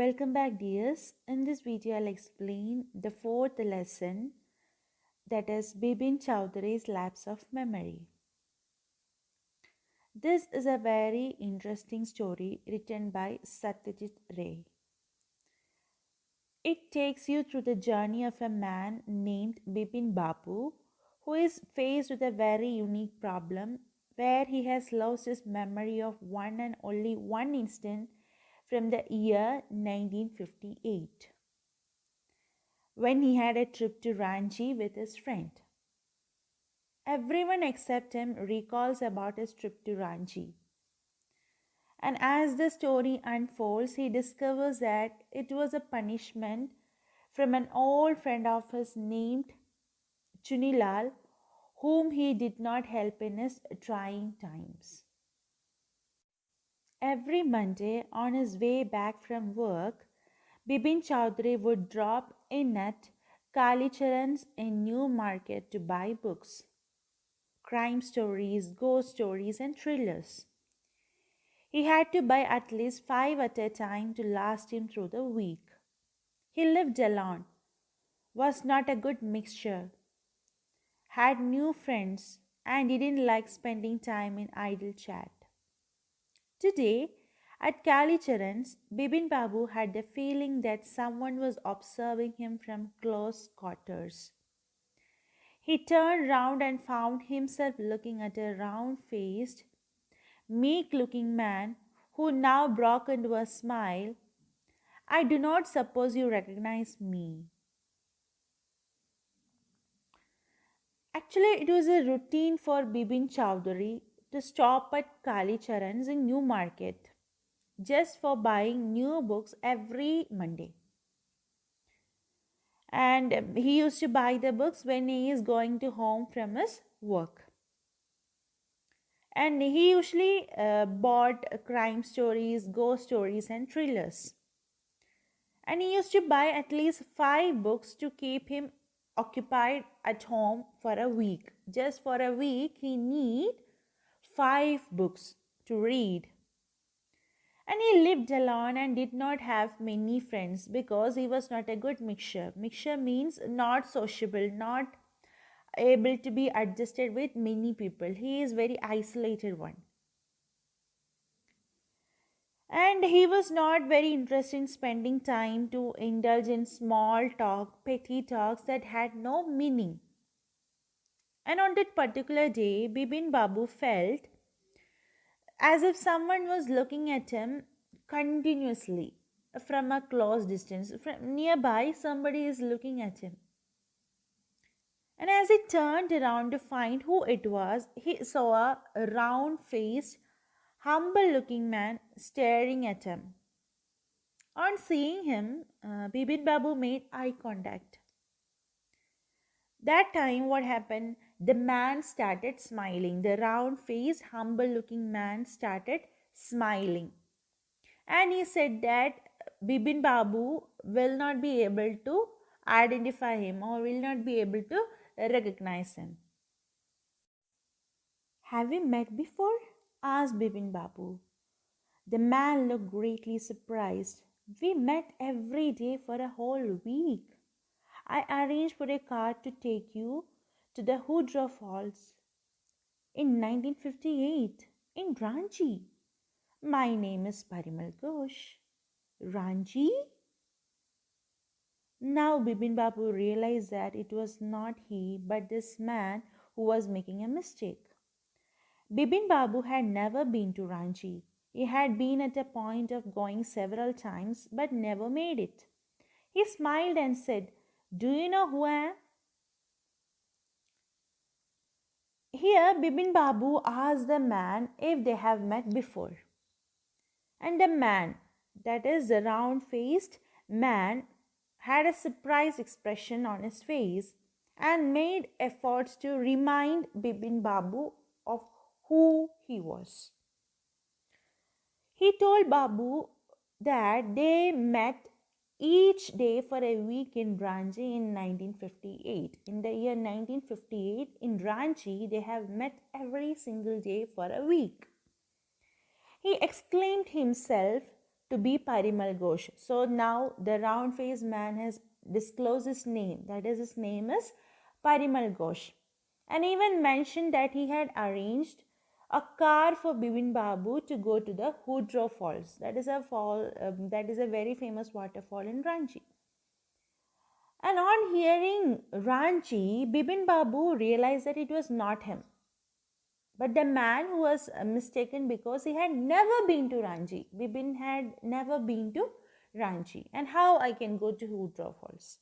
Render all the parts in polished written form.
Welcome back, dears. In this video, I'll explain the fourth lesson, that is Bibin Chowdhury's Lapse of Memory. This is a very interesting story written by Satyajit Ray. It takes you through the journey of a man named Bipin Babu, who is faced with a very unique problem where he has lost his memory of one and only one instant from the year 1958, when he had a trip to Ranchi with his friend. Everyone except him recalls about his trip to Ranchi. And as the story unfolds, he discovers that it was a punishment from an old friend of his named Chunilal, whom he did not help in his trying times. Every Monday, on his way back from work, Bibin Chowdhury would drop in at Kalicharan's in New Market to buy books, crime stories, ghost stories, and thrillers. He had to buy at least 5 at a time to last him through the week. He lived alone, was not a good mixture, had new friends, and didn't like spending time in idle chat. Today, at Kalicharan's, Bibin Babu had the feeling that someone was observing him from close quarters. He turned round and found himself looking at a round-faced, meek-looking man who now broke into a smile. "I do not suppose you recognize me." Actually, it was a routine for Bibin Chowdhury to stop at Kalicharan's in New Market just for buying new books every Monday. And he used to buy the books when he is going to home from his work. And he usually bought crime stories, ghost stories, and thrillers. And he used to buy at least 5 books to keep him occupied at home for a week. Just for a week, he need 5 books to read. And he lived alone and did not have many friends because he was not a good mixture. Mixture means not sociable, not able to be adjusted with many people. He is very isolated one. And he was not very interested in spending time to indulge in small talk, petty talks that had no meaning. And on that particular day, Bibin Babu felt as if someone was looking at him continuously from a close distance. From nearby, somebody is looking at him. And as he turned around to find who it was, he saw a round-faced, humble-looking man staring at him. On seeing him, Bibin Babu made eye contact. That time, what happened? The man started smiling. The round-faced, humble-looking man started smiling. And he said that Bibin Babu will not be able to identify him or will not be able to recognize him. "Have we met before?" asked Bibin Babu. The man looked greatly surprised. "We met every day for a whole week. I arranged for a car to take you to the Hudra Falls in 1958 in Ranchi. My name is Parimal Ghosh." "Ranchi?" Now Bibin Babu realized that it was not he but this man who was making a mistake. Bibin Babu had never been to Ranchi. He had been at a point of going several times but never made it. He smiled and said, "Do you know who I am?" Here Bibin Babu asked the man if they have met before. And the man, that is the round-faced man, had a surprised expression on his face and made efforts to remind Bibin Babu of who he was. He told Babu that they met each day for a week in Ranchi in 1958. In the year 1958, in Ranchi, they have met every single day for a week. He exclaimed himself to be Parimal Ghosh. So now the round faced man has disclosed his name. That is, his name is Parimal Ghosh. And even mentioned that he had arranged a car for Bibin Babu to go to the Hudro Falls. That is a fall. That is a very famous waterfall in Ranchi. And on hearing Ranchi, Bibin Babu realized that it was not him, but the man who was mistaken because he had never been to Ranchi. Bibin had never been to Ranchi. And how I can go to Hudra Falls?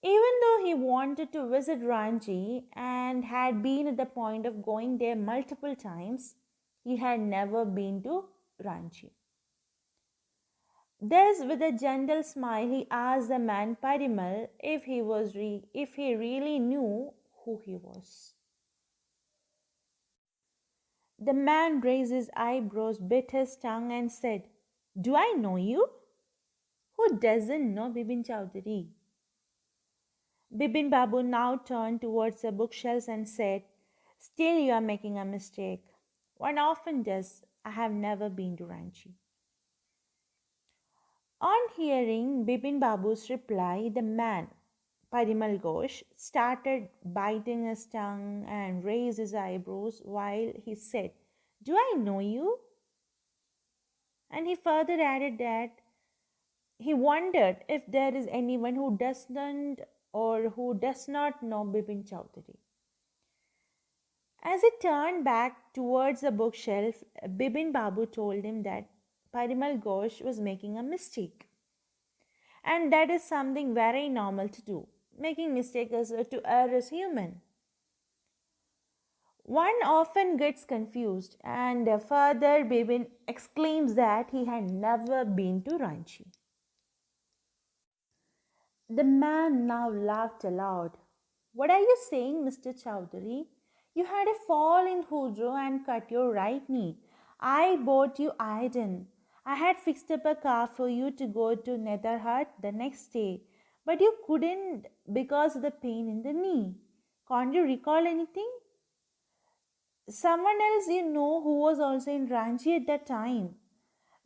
Even though he wanted to visit Ranchi and had been at the point of going there multiple times, he had never been to Ranchi. Thus, with a gentle smile, he asked the man Parimal if he really knew who he was. The man raised his eyebrows, bit his tongue, and said, "Do I know you? Who doesn't know Bibin Chowdhury?" Bibin Babu now turned towards the bookshelves and said, "Still, you are making a mistake. One often does. I have never been to Ranchi." On hearing Bibin Babu's reply, the man, Parimal Ghosh, started biting his tongue and raised his eyebrows while he said, "Do I know you?" And he further added that he wondered if there is anyone who does not know Bipin Chowdhury. As he turned back towards the bookshelf, Bibin Babu told him that Parimal Ghosh was making a mistake. And that is something very normal to do. Making mistakes to err is human. One often gets confused, and further Bibin exclaims that he had never been to Ranchi. The man now laughed aloud. "What are you saying, Mr. Chowdhury? You had a fall in Hudro and cut your right knee. I bought you iodine. I had fixed up a car for you to go to Netherhut the next day, but you couldn't because of the pain in the knee. Can't you recall anything? Someone else you know who was also in Ranchi at that time.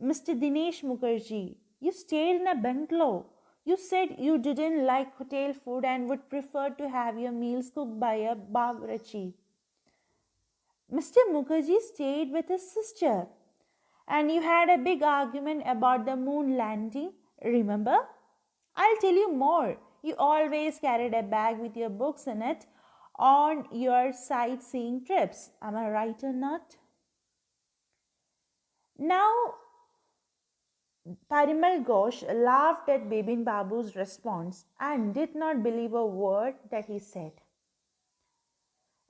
Mr. Dinesh Mukherjee, you stayed in a bungalow. You said you didn't like hotel food and would prefer to have your meals cooked by a bawarchi. Mr. Mukherjee stayed with his sister, and you had a big argument about the moon landing. Remember? I'll tell you more. You always carried a bag with your books in it on your sightseeing trips. Am I right or not?" Now, Parimal Ghosh laughed at Bibin Babu's response and did not believe a word that he said.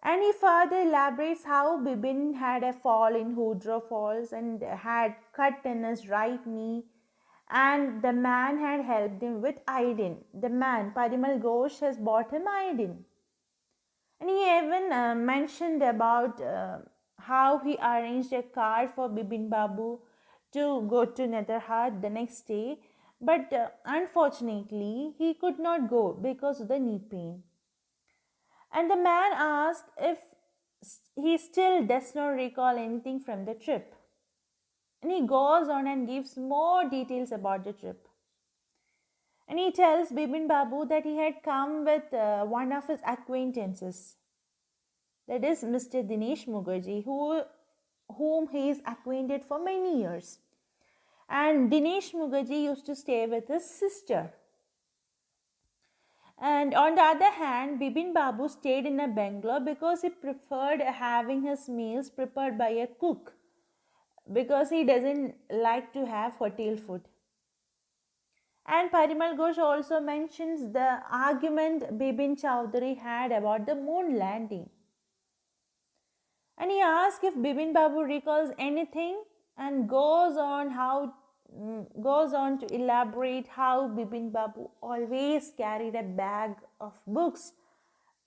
And he further elaborates how Bibin had a fall in Hudro Falls and had cut in his right knee, and the man had helped him with iodine. The man, Parimal Ghosh, has bought him iodine. And he even mentioned about how he arranged a car for Bibin Babu to go to Netherhut the next day, but unfortunately he could not go because of the knee pain. And the man asked if he still does not recall anything from the trip. And he goes on and gives more details about the trip. And he tells Bibin Babu that he had come with one of his acquaintances, that is Mr. Dinesh Mukherjee, whom he is acquainted for many years. And Dinesh Mukherjee used to stay with his sister. And on the other hand, Bibin Babu stayed in a bungalow because he preferred having his meals prepared by a cook, because he doesn't like to have hotel food. And Parimal Ghosh also mentions the argument Bibin Chowdhury had about the moon landing. And he asks if Bibin Babu recalls anything, and goes on to elaborate how Bibin Babu always carried a bag of books.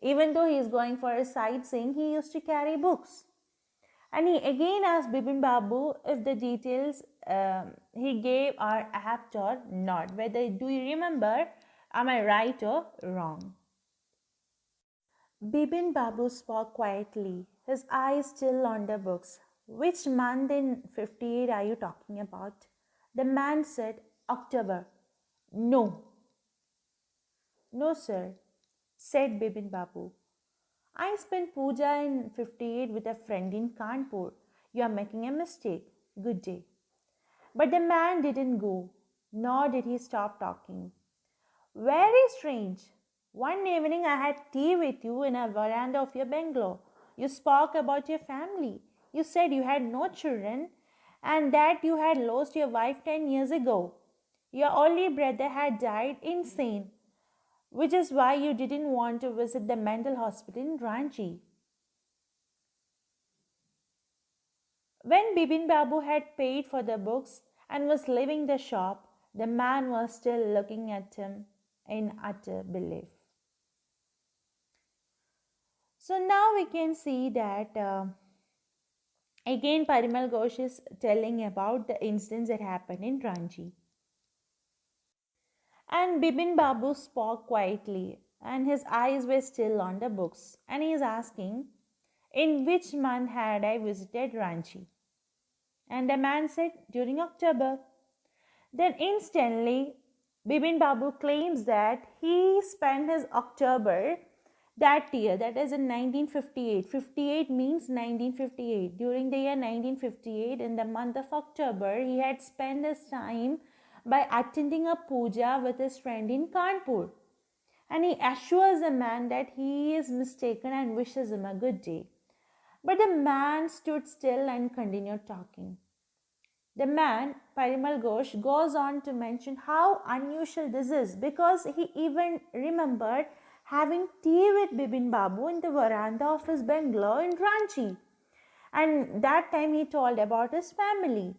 Even though he is going for a sightseeing, he used to carry books. And he again asked Bibin Babu if the details he gave are apt or not. Whether do you remember? Am I right or wrong? Bibin Babu spoke quietly, his eyes still on the books. "Which month in 58 are you talking about?" The man said, October. No, no, sir, said Bibin Babu. I spent puja in 58 with a friend in Kanpur. You are making a mistake. Good day. But the man didn't go, nor did he stop talking. Very strange. One evening I had tea with you in a veranda of your bungalow. You spoke about your family. You said you had no children and that you had lost your wife 10 years ago. Your only brother had died insane, which is why you didn't want to visit the mental hospital in Ranchi. When Bibin Babu had paid for the books and was leaving the shop, the man was still looking at him in utter belief. So now we can see that again Parimal Ghosh is telling about the incidents that happened in Ranchi. And Bibin Babu spoke quietly and his eyes were still on the books. And he is asking, in which month had I visited Ranchi? And the man said, during October. Then instantly, Bibin Babu claims that he spent his October that year, that is in 1958. 58 means 1958. During the year 1958, in the month of October, he had spent his time by attending a puja with his friend in Kanpur. And he assures the man that he is mistaken and wishes him a good day. But the man stood still and continued talking. The man, Parimal Ghosh, goes on to mention how unusual this is because he even remembered having tea with Bibin Babu in the veranda of his bungalow in Ranchi. And that time he told about his family.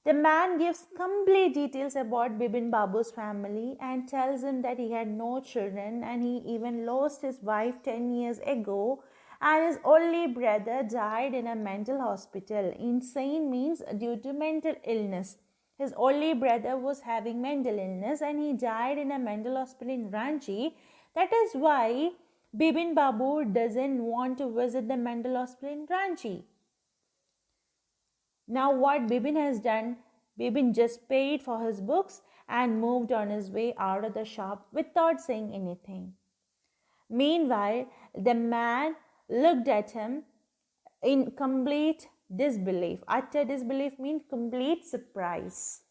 The man gives complete details about Bibin Babu's family and tells him that he had no children and he even lost his wife 10 years ago and his only brother died in a mental hospital. Insane means due to mental illness. His only brother was having mental illness and he died in a mental hospital in Ranchi. That is why Bibin Babu doesn't want to visit the mental hospital in Ranchi. Now what Bibin has done, Bibin just paid for his books and moved on his way out of the shop without saying anything. Meanwhile, the man looked at him in complete disbelief. Utter disbelief means complete surprise.